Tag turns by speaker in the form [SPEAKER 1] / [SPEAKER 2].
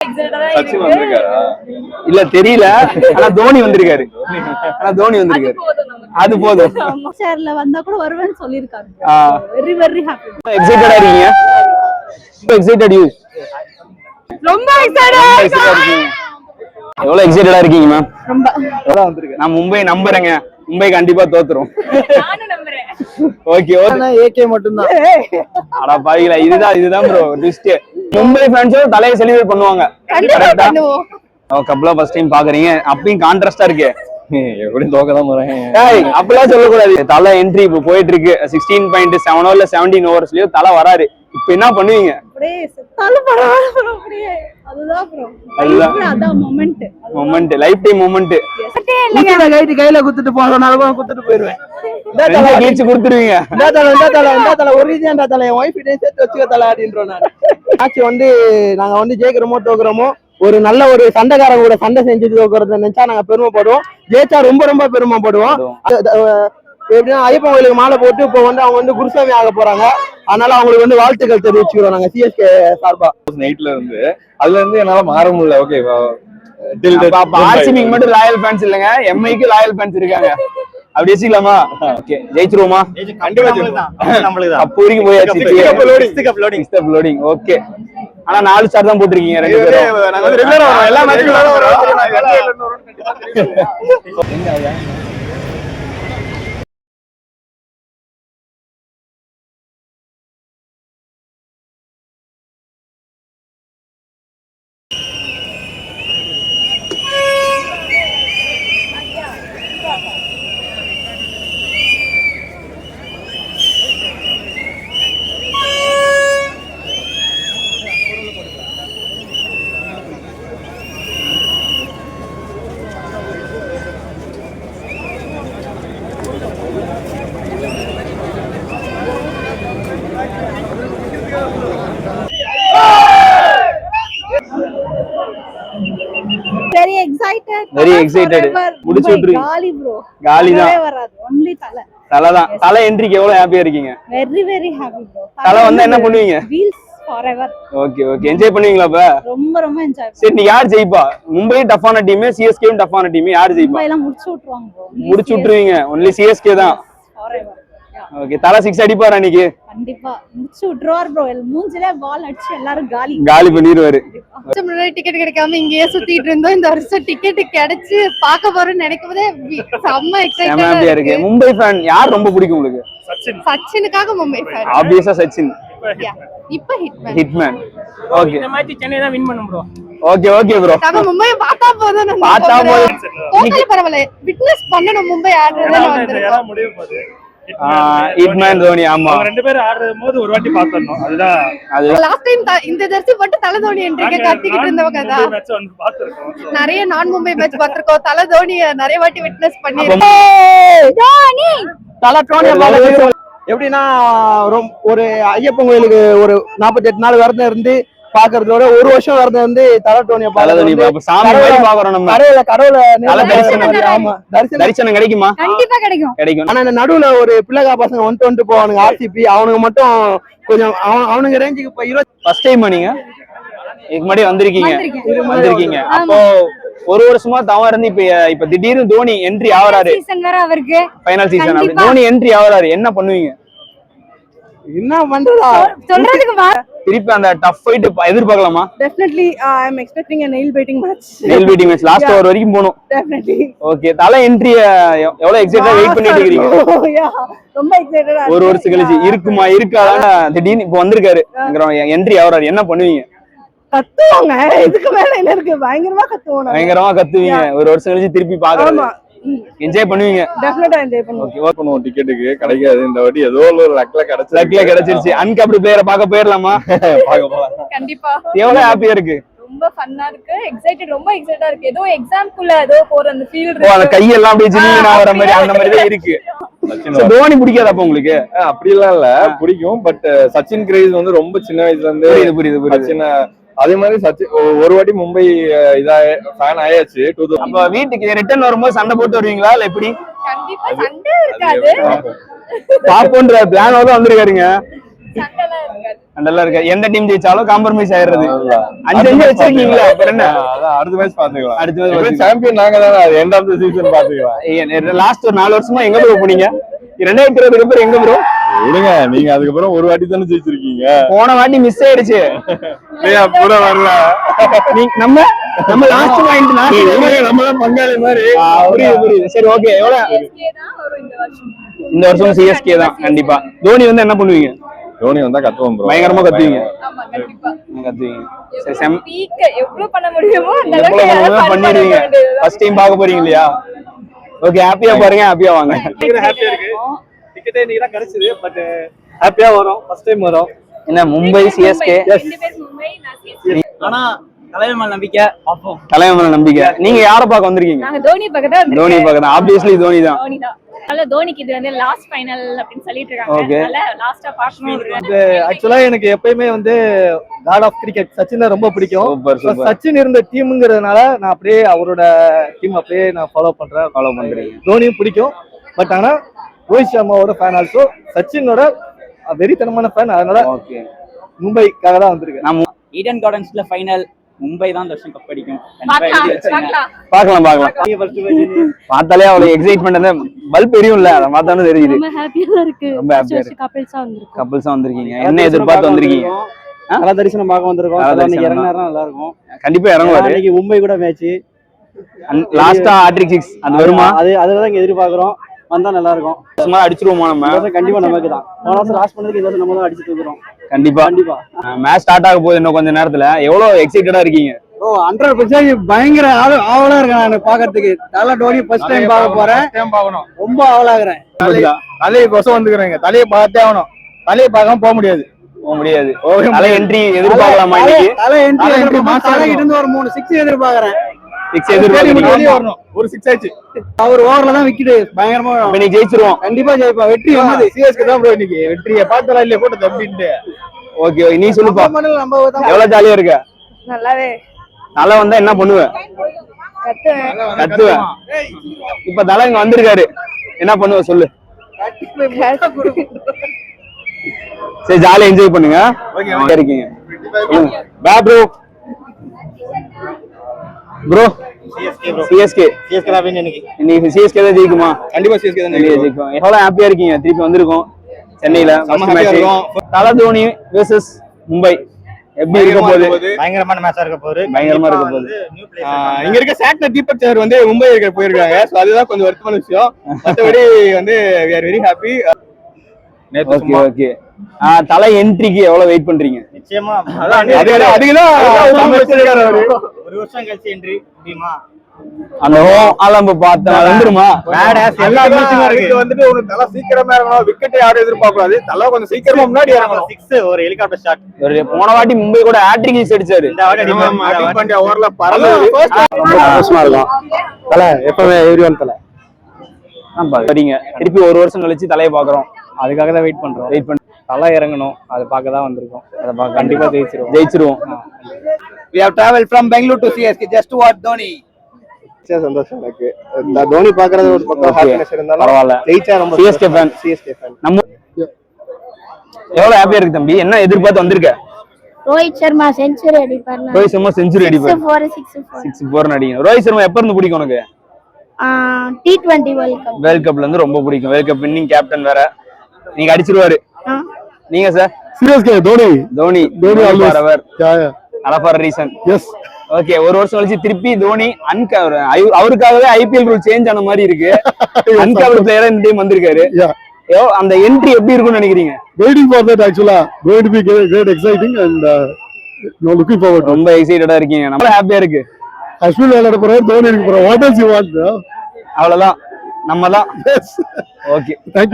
[SPEAKER 1] சச்சின் வந்திருக்காரா இல்ல தெரியல. ஆனா தோனி வந்திருக்காரு. அது போதும்.
[SPEAKER 2] சேர்ல வந்தா கூட வருவேன்னு சொல்லிருக்காங்க. Very very happy.
[SPEAKER 1] எக்ஸைட்டடா இருக்கீங்க? Excited you?
[SPEAKER 2] ரொம்ப எக்ஸைட்டடா இருக்கீங்க.
[SPEAKER 1] எவ்வளவு எக்ஸைட்டடா இருக்கீங்க மேம்?
[SPEAKER 2] ரொம்ப.
[SPEAKER 1] எவ்வளவு வந்திருக்கு? நான் மும்பை நம்புறேங்க. மும்பை கண்டிப்பா தோத்துரும்.
[SPEAKER 2] நானும் நம்புறேன்.
[SPEAKER 1] Okay okay.
[SPEAKER 3] ஏகே மட்டும் தான்.
[SPEAKER 1] அட பாவிகளா, இதுதான் ப்ரோ ட்விஸ்ட். மும்பை ஃபேன்ஸ் தலையை செலிப்ரேட் பண்ணுவாங்க.
[SPEAKER 2] கண்டிப்பா பண்ணுவோம்.
[SPEAKER 1] கப்ல ஃபர்ஸ்ட் டைம் பாக்குறீங்க, அப்பயும் கான்ட்ராஸ்டா இருக்கு.
[SPEAKER 3] எப்படியும் தோக்கதான் போறேன்.
[SPEAKER 1] அப்படிலாம் சொல்லக்கூடாது. தலை என்ட்ரி இப்போ போயிட்டு இருக்கு. 16.7 இல்ல 17 ஓவர்ஸ்லயோ தலை வராரு. இப்ப என்ன பண்ணுவீங்க? Moment, life time moment.
[SPEAKER 3] கையில குத்துட்டு போறனால குத்துட்டு போயிருவேன்.
[SPEAKER 1] கொடுத்துருவீங்க.
[SPEAKER 3] நாங்க வந்து ஜெயிக்கிறோமோ தோக்குறோமோ, ஒரு நல்ல ஒரு சண்டைக்காரங்க கூட சண்டை செஞ்சு தோக்குறத நினைச்சா நாங்க பெருமைப்படுவோம். ஜெயிச்சா ரொம்ப ரொம்ப பெருமைப்படுவோம். எப்படின்னா ஐயப்பன் கோயிலுக்கு மாலை போட்டு இப்போ வந்து அவங்க வந்து குருசாமி ஆக போறாங்க. அதனால அவங்களுக்கு வந்து வாழ்த்துக்கள் தெரிவிச்சுக்கிறோம் நாங்க சிஎஸ்கே சார்பா.
[SPEAKER 4] நைட்ல இருந்து அதுல இருந்து என்னால மாற முடியல. ஓகே,
[SPEAKER 1] ஆர்சிபிக்கு மட்டும் லாயல் ஃபேன்ஸ் இல்லங்க, எம்ஐக்கு லாயல் ஃபேன்ஸ் இருக்காங்க. அப்படி வச்சுக்கலாமா? ஓகே, ஜெயிச்சிருவோமா? அப்போ வரைக்கும் போயாச்சு. ஓகே, ஆனா 4 ஸ்டார் தான் போட்டிருக்கீங்க ரெண்டு பேரும். எல்லா மேட்சும்
[SPEAKER 2] very excited.
[SPEAKER 1] முடிச்சு விட்டுரு. காலி தான்
[SPEAKER 2] வராது. only
[SPEAKER 1] தலை தான். தலை என்ட்ரிக்கு எவ்வளவு ஹாப்பியா இருக்கீங்க?
[SPEAKER 2] very very happy bro.
[SPEAKER 1] தலை வந்தா என்ன பண்ணுவீங்க?
[SPEAKER 2] wheels forever.
[SPEAKER 1] Okay okay, enjoy பண்ணுவீங்களா? அப்ப
[SPEAKER 2] ரொம்ப ரொம்ப என்ஜாய்.
[SPEAKER 1] சரி, நீ யார் ஜெயிப்பா? மும்பை டஃப்பான டீம், சிஎஸ்கேவும் டஃப்பான டீம், யார் ஜெயிப்பா?
[SPEAKER 2] மும்பை எல்லாம் முடிச்சு விட்டுருவாங்க bro.
[SPEAKER 1] முடிச்சு விட்டுருவீங்க. only சிஎஸ்கே தான்
[SPEAKER 2] forever.
[SPEAKER 1] ஓகே, தலை 6 அடிப்பாரா அன்னைக்கு?
[SPEAKER 2] கண்டிப்பா முடிச்சு விட்டுருவார் bro. மூஞ்சிலே பால் அடிச்சு எல்லாரும்
[SPEAKER 1] காலி பண்ணிடுவாரு.
[SPEAKER 5] முன்னாடி டிக்கெட் கிடைக்காம இங்கேயே சுத்திட்டு இருந்தோம். இந்த வருஷம் டிக்கெட் கிடைச்சு பார்க்க போறோம்னு நினைக்கும்போதே செம்ம எக்ஸைட்டடா
[SPEAKER 1] இருக்கு. மும்பை ஃபேன் யார் ரொம்ப பிடிக்கும் உங்களுக்கு?
[SPEAKER 5] சச்சினுக்காக மும்பை ஃபேன்.
[SPEAKER 1] ஆப்வியஸா சச்சின்.
[SPEAKER 5] இப்ப
[SPEAKER 1] ஹிட்மேன். ஓகே,
[SPEAKER 3] இந்த மேட்ச் சென்னை தான் வின் பண்ணும் bro.
[SPEAKER 1] Okay okay bro.
[SPEAKER 5] நம்ம மும்பை பார்த்தா போதும். தோத்தாலும் பரவாயில்லை, விட்னஸ் பண்ணணும் மும்பை ஆடுறதுல வந்து
[SPEAKER 4] முடிய போகுது.
[SPEAKER 1] ஹிட்மேன் தோனி. ஆமா,
[SPEAKER 4] ரெண்டு பேரும் ஆடும்போது ஒரு வாட்டி பார்த்தோம். அதுதான்
[SPEAKER 5] லாஸ்ட் டைம் இந்த ஜெர்சி போட்டு தலை தோனி என்ட்ரிக்கு கத்திக்கிட்டு இருந்தவங்க தான்.
[SPEAKER 4] மேட்ச் வந்து பாத்துறோம்.
[SPEAKER 5] நிறைய நான் மும்பை மேட்ச் பாத்துறோம். தலை தோனி நிறைய வாட்டி விட்னஸ் பண்ணிருக்கோம்.
[SPEAKER 3] தலை தோனி எப்படின்னா ஒரு ஐயப்பன் கோயிலுக்கு ஒரு 48 நாள் விரதம் இருந்து பாக்குறதோட ஒரு வருஷம் விரதம் வந்து தலை தோனியை
[SPEAKER 1] தரிசனம் கிடைக்குமா?
[SPEAKER 2] கண்டிப்பா கிடைக்கும்.
[SPEAKER 3] ஆனா இந்த நடுவுல ஒரு பிள்ளைகா பசங்க வந்து போவானுங்க ஆர்சிபி. அவனுக்கு மட்டும் கொஞ்சம் அவனுக்கு ரேஞ்சுக்கு இப்ப
[SPEAKER 1] ஃபர்ஸ்ட் டைம் நீங்க இதுக்கு முன்னாடி வந்திருக்கீங்க. அப்போ ஒரு வருஷமா தவம் இருந்து இப்ப திடீர்னு தோனி என்ட்ரி ஆவறாரு. ஃபைனல் சீசன் தோனி என்ட்ரி ஆவறாரு. என்ன பண்ணுவீங்க?
[SPEAKER 3] என்ன பண்றதா
[SPEAKER 2] சொல்றதுக்கு
[SPEAKER 1] திருப்பி அந்த டஃப் ஃபைட் எதிர்பார்க்கலாமா?
[SPEAKER 2] Definitely I am expecting a nail biting match.
[SPEAKER 1] Last over வரைக்கும் போணும்.
[SPEAKER 2] Definitely.
[SPEAKER 1] ஓகே, தலை என்ட்ரி எவ்வளவு எக்ஸைட்டடா வெயிட் பண்ணிட்டு இருக்கீங்க?
[SPEAKER 2] ரொம்ப எக்ஸைட்டடா.
[SPEAKER 1] ஒரு வருஷம் கழிச்சு இருக்குமா இருக்காதா திடீர்னு இப்ப வந்திருக்காரு. என்ட்ரி ஆவறாரு. என்ன பண்ணுவீங்க?
[SPEAKER 2] கத்துவாங்க. இதுக்கு மேல என்ன இருக்கு? பயங்கரமா கத்துவீங்க.
[SPEAKER 1] ஒரு வருஷம் கழிச்சு திருப்பி பாக்குறீங்க. என்ஜாய் பண்ணுவீங்க.
[SPEAKER 2] டெஃபினட்டா என்ஜாய் பண்ணுவோம்.
[SPEAKER 4] ஓகே, ஓபன் பண்ணுவோம். டிக்கெட்டுக்கு கிடைக்காது இந்த வாட்டி. ஏதோ ஒரு லக்ல
[SPEAKER 1] கிடைச்சிருச்சு. அன்கப்டு பிளேயரை பார்க்க போயிரலாமா?
[SPEAKER 4] பார்க்க போலாம்.
[SPEAKER 5] கண்டிப்பா.
[SPEAKER 1] எவ்வளவு ஹாப்பியா இருக்கு?
[SPEAKER 5] ரொம்ப ஃபன்னா இருக்கு. ரொம்ப எக்ஸைட்டடா இருக்கு. ஏதோ எக்ஸாம்க்குள்ள ஏதோ போற அந்த ஃபீல் இருக்கு.
[SPEAKER 1] அந்த கையெல்லாம் அப்படியே ஜில்லுனா வர மாதிரி அந்த மாதிரி தான் இருக்கு. தோனி பிடிக்காத அப்ப உங்களுக்கு?
[SPEAKER 4] அப்படி எல்லாம் இல்ல, பிடிக்கும். பட் சச்சின் கிரேஸ் வந்து ரொம்ப சின்ன வயசுல இருந்து புரியுது. அதே மாதிரி சச்சின் ஒரு வாட்டி மும்பை இதா ஃபேன் ஆயாச்சு.
[SPEAKER 1] அப்ப வீட்டுக்கு ரிட்டர்ன் வரும்போது சண்டை போட்டு வருவீங்களா இல்ல எப்படி?
[SPEAKER 5] கண்டிப்பா சண்டை இருக்காது.
[SPEAKER 1] பாப்போன்ற பிளானோட வந்திருக்காருங்க. நல்லா இருக்கு. எந்த டீம் ஜெயிச்சாலும் காம்ப்ரமைஸ் ஆயிடுறது. 5 வச்சிருக்கீங்களா? அப்புறம் என்ன?
[SPEAKER 4] அடுத்த மேட்ச் பாத்துக்கலாம்.
[SPEAKER 1] அடுத்த மேட்ச்
[SPEAKER 4] சாம்பியன் நாங்க தானே. எண்ட் ஆஃப் தி சீசன் பாத்துக்கலாம்.
[SPEAKER 1] லாஸ்ட் ஒரு 4 வருஷமா எங்க ப்ரோ போனீங்க? 2020 அப்புறம் எங்க ப்ரோ?
[SPEAKER 4] விடுங்க, நீங்க அதுக்கப்புறம் ஒரு வாட்டி தானே ஜெயிச்சிருக்கீங்க.
[SPEAKER 1] போன வாட்டி மிஸ் ஆயிடுச்சு.
[SPEAKER 4] கூட வரல.
[SPEAKER 1] நம்ம லாஸ்ட் பாயிண்ட்
[SPEAKER 4] நம்ம தான் பங்காளி மாதிரி.
[SPEAKER 1] புரியுது. சரி, ஓகே. எவ்வளவு இந்த வருஷம் சிஎஸ்கே தான் கண்டிப்பா. தோனி வந்து என்ன பண்ணுவீங்க?
[SPEAKER 4] தோனி வந்தா கத்துவோம் ப்ரோ.
[SPEAKER 1] பயங்கரமா கத்துவீங்க. சரி,
[SPEAKER 2] எவ்வளவு பண்ண முடியுமோ
[SPEAKER 1] பண்ணிடுவீங்க. ஃபர்ஸ்ட் டைம் பார்க்க போறீங்க இல்லையா? ஓகே, ஹாப்பியா பாருங்க, ஹாப்பியா வாங்க.
[SPEAKER 3] ஹாப்பியா இருக்கு. டிக்கெட்டே இன்னைக்கு தான் கிடைச்சது. பட் ஹாப்பியா வரோம். ஃபர்ஸ்ட் டைம் வரோம்.
[SPEAKER 1] என்ன மும்பை சிஎஸ்கே?
[SPEAKER 3] ஆனா தலைவர் மேல நம்பிக்கை. பாப்போம்.
[SPEAKER 1] தலைவர் மேல நம்பிக்கை. நீங்க யாரை பார்க்க வந்திருக்கீங்க?
[SPEAKER 2] நாங்க தோனி பார்க்க தான்.
[SPEAKER 1] தோனி பார்க்க தான். ஆப்வியஸ்லி தோனி தான்.
[SPEAKER 2] அதனால தோனிக்கு இது வந்து லாஸ்ட் ஃபைனல் அப்படின்னு சொல்லிட்டு இருக்காங்க. அதனால லாஸ்டா பார்க்கணும்.
[SPEAKER 3] ஆக்சுவலா எனக்கு எப்பயுமே வந்து காட் ஆஃப் கிரிக்கெட் சச்சின் தான் ரொம்ப பிடிக்கும்.
[SPEAKER 1] சூப்பர்.
[SPEAKER 3] சச்சின் இருந்த டீம்ங்கிறதுனால நான் அப்படியே அவரோட டீம் அப்படியே நான் ஃபாலோ பண்றேன். தோனியும் பிடிக்கும். பட் ஆனா ரோஹித் சர்மாவோட ஃபேன் ஆல்சோ. சச்சினோட வெறித்தனமான ஃபேன். அதனால மும்பைக்காக தான் வந்திருக்கேன்.
[SPEAKER 6] ஈடன் கார்டன்ஸ்ல ஃபைனல் மும்பை தான் இந்த வருஷம் கப் அடிக்கும்.
[SPEAKER 1] பார்க்கலாம். பார்த்தாலே அவ்வளவு எக்ஸைட்மெண்ட். அந்த பல்ப் எரியும்ல, அதை பார்த்தாலும் தெரியுது.
[SPEAKER 2] ரொம்ப ஹாப்பியா இருக்கு.
[SPEAKER 1] ரொம்ப ஹாப்பியா இருக்கு. கப்பிள்ஸா வந்திருக்கீங்க. என்ன
[SPEAKER 3] எதிர்பார்த்து
[SPEAKER 1] எதிர்பார்த்து வந்திருக்கீங்க?
[SPEAKER 3] நல்ல தரிசனம் பார்க்க வந்திருக்கோம். இன்னைக்கு இறங்கினா நல்லா இருக்கும்.
[SPEAKER 1] கண்டிப்பா இறங்குவாரு.
[SPEAKER 3] இன்னைக்கு மும்பை கூட மேட்ச்.
[SPEAKER 1] லாஸ்டா ஹாட்ரிக் 6 அது வருமா?
[SPEAKER 3] அதுதான் இங்க எதிர்பார்க்கிறோம். வந்தா நல்லா இருக்கும்.
[SPEAKER 1] சும்மா அடிச்சிருவோமா நம்ம?
[SPEAKER 3] கண்டிப்பா நமக்கு தான். போன வருஷம் லாஸ்ட் பண்ணதுக்கு இந்த வருஷம் நம்ம தான் அடிச்சிட்டு இருக்கிறோம்.
[SPEAKER 1] கண்டிப்பா. மேட்ச் ஸ்டார்ட் ஆக போகுது இன்னும் கொஞ்ச நேரத்துல. எவ்வளவு எக்ஸைட்டடா இருக்கீங்க?
[SPEAKER 3] 100% பயங்கர ஆவலா இருக்கேன் நான் பாக்கிறதுக்கு. தலை தோனி ஃபர்ஸ்ட் டைம் பார்க்க போறேன். ரொம்ப ஆவலாகிறேன்.
[SPEAKER 4] தலையை கொசம் வந்துக்கிறேங்க. தலையை பார்த்தே ஆகணும். தலையை பார்க்காம போக முடியாது. தலை என்ட்ரி எதிர்பார்க்கலாமா?
[SPEAKER 3] தலை என்ட்ரி இருந்து ஒரு 3 6 எதிர்பார்க்கறேன்.
[SPEAKER 1] 6 எதிர்பார்க்கறீங்க?
[SPEAKER 4] ஒரு 6 ஆச்சு.
[SPEAKER 3] அவர் ஓவர்ல தான் விக்கெட் பயங்கரமா.
[SPEAKER 1] இன்னைக்கு ஜெயிச்சிருவோம்.
[SPEAKER 3] கண்டிப்பா ஜெயிப்பா. வெற்றி வந்து
[SPEAKER 4] சிஎஸ்கே தான் ப்ரோ. இன்னைக்கு வெற்றியை பார்த்தலாம் இல்லையா கூட தம்பிட்டு.
[SPEAKER 1] ஓகே, நீ சொல்லுப்பா. எவ்வளவு ஜாலியா இருக்க?
[SPEAKER 2] நல்லாவே.
[SPEAKER 1] தலை வந்தா என்ன பண்ணுவ? கத்துவேன். இப்ப தலை இங்க வந்திருக்காரு, என்ன பண்ணுவ சொல்லு. சரி, ஜாலியா என்ஜாய் பண்ணுங்க. இருக்கீங்க ப்ரோ. சிஎஸ்கே தான் இன்னைக்கு. சிஎஸ்கே தான் ஜெயிக்குமா?
[SPEAKER 4] கண்டிப்பா சிஎஸ்கே தான்
[SPEAKER 1] ஜெயிக்கும். எவ்வளவு ஹாப்பியா இருக்கீங்க? திருப்பி வந்திருக்கோம் சென்னையில. தலை தோனி வெர்சஸ் மும்பை எப்படி இருக்க போகுது?
[SPEAKER 3] பயங்கரமான மேட்சா இருக்க போகுது.
[SPEAKER 4] இங்க இருக்க சாக்னர் தீபக் சார் வந்து மும்பை போயிருக்காங்க. சோ அதுதான் கொஞ்சம் வருத்தமான விஷயம். மற்றபடி வந்து we are very happy.
[SPEAKER 1] Okay. தலை என்ட்ரிக்கு எவ்வளவு வெயிட் பண்றீங்க?
[SPEAKER 3] நிச்சயமா
[SPEAKER 4] அதுக்குதான்
[SPEAKER 3] ஒரு வருஷம் கழிச்சு என்ட்ரி முடியுமா?
[SPEAKER 1] அந்த ஆலம்ப பார்த்தா வந்துருமா?
[SPEAKER 4] எல்லா மேட்சும் இருக்கு. வந்துட்டு ஒரு தலை சீக்கிரமா இறங்கணும். விக்கெட் யாரும் எதிர்பார்க்கக்கூடாது. தலை கொஞ்சம் சீக்கிரமா முன்னாடி இறங்கணும்.
[SPEAKER 3] 6 ஒரு ஹெலிகாப்டர் ஷாட்.
[SPEAKER 1] போன வாட்டி மும்பை கூட ஹாட்ரிக் அடிச்சாரு.
[SPEAKER 3] இந்த வாட்டி
[SPEAKER 4] ஹார்திக் பாண்டியா ஓவர்ல பரவாயில்ல.
[SPEAKER 3] சந்தோஷமா இருக்கும். தலை எப்பவே எவ்ரிவன் தலை.
[SPEAKER 1] சரிங்க, திருப்பி ஒரு வருஷம் கழிச்சு தலையை பாக்குறோம்.
[SPEAKER 3] அதுக்காக தான் வெயிட் பண்றோம். தலை இறங்கணும். அதை பார்க்க தான் வந்திருக்கோம். அதை பார்க்க கண்டிப்பா ஜெயிச்சிருவோம்.
[SPEAKER 6] We have traveled from Bangalore to CSK just to watch Dhoni.
[SPEAKER 3] சந்தோஷம் எனக்கு. இந்த தோனி பாக்குறது ஒரு பக்கம் ஹாப்பினஸ் இருந்தாலும்
[SPEAKER 1] பரவாயில்ல.
[SPEAKER 3] ஜெயிச்சா ரொம்ப
[SPEAKER 1] சிஎஸ்கே ஃபேன். நம்ம எவ்வளவு ஹாப்பியா இருக்கு தம்பி? என்ன எதிர்பார்த்து வந்திருக்க?
[SPEAKER 7] ரோஹித் சர்மா செஞ்சுரி அடிப்பார்.
[SPEAKER 1] ரோஹித் சர்மா செஞ்சுரி அடிப்பார்.
[SPEAKER 7] 6-4
[SPEAKER 1] அடிக்கணும். ரோஹித் சர்மா எப்ப இருந்து பிடிக்கும் உனக்கு?
[SPEAKER 7] T20 வேர்ல்ட்
[SPEAKER 1] கப்ல இருந்து ரொம்ப பிடிக்கும். வேர்ல்ட் கப் வின்னிங் கேப்டன் வேற. நீங்க அடிச்சிருவாரு. நீங்க சார்?
[SPEAKER 4] சிஎஸ்கே தோனி
[SPEAKER 1] அவர் அலஃபார் ரீசன். எஸ். ஓகே, ஒரு வருஷம் கழிச்சு திருப்பி தோனி அவருக்காகவே ஐபிஎல் ரூல் சேஞ்ச் ஆன மாதிரி இருக்கு. அன்கவர்டு பிளேயரா இந்த டைம் வந்திருக்காரு. அந்த என்ட்ரி எப்படி இருக்கும்னு நினைக்கிறீங்க?
[SPEAKER 4] waiting for that actually going to be great exciting and no looking forward.
[SPEAKER 1] ரொம்ப எக்ஸைட்டடா இருக்கீங்க. நம்ம ஹாப்பியா இருக்கு.
[SPEAKER 4] அஸ்வின் விளையாட போறாரு, தோனி இருக்க போறாரு. what else you want?
[SPEAKER 1] அவ்வளவுதான். நம்ம தான். Okay,
[SPEAKER 4] thank you.